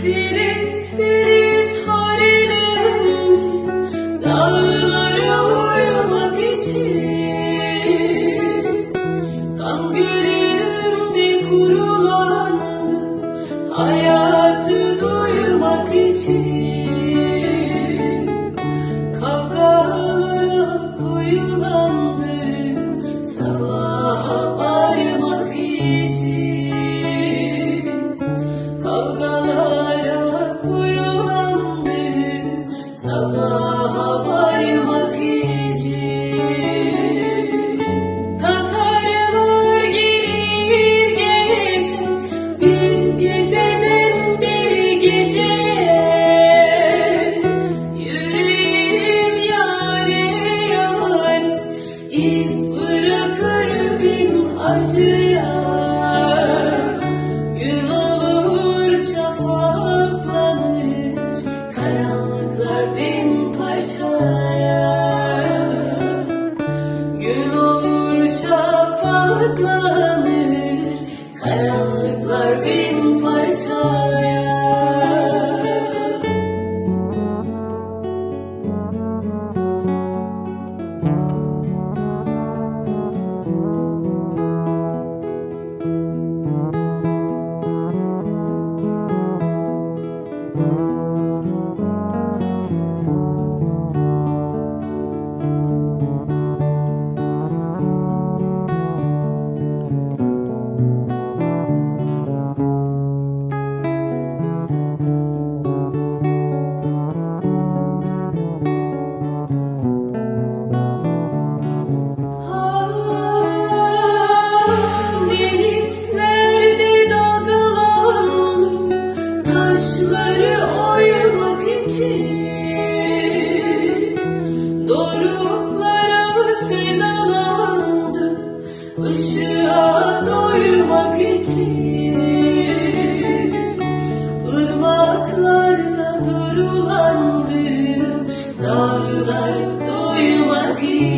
Filiz filiz harilendi dağlara uyumak için. Kan gölünde kurulandı hayatı duymak için. Kavgalara koyulandı sabaha varmak için. Kavgalara koyulandı sabaha varmak için. Tatarlar gelir geçer bir geceden bir geceye. Yüreğim yâre yâre iz bırakır bin acıya. Gün olur şafaklanır karanlıklar bin parçaya. Gün olur şafaklanır karanlıklar bin parçaya. Denizlerde dalgalandım taşları oymak için. Doruklara sevdalandım ışığa doymak için. Irmaklarda durulandım dağlar duymak için.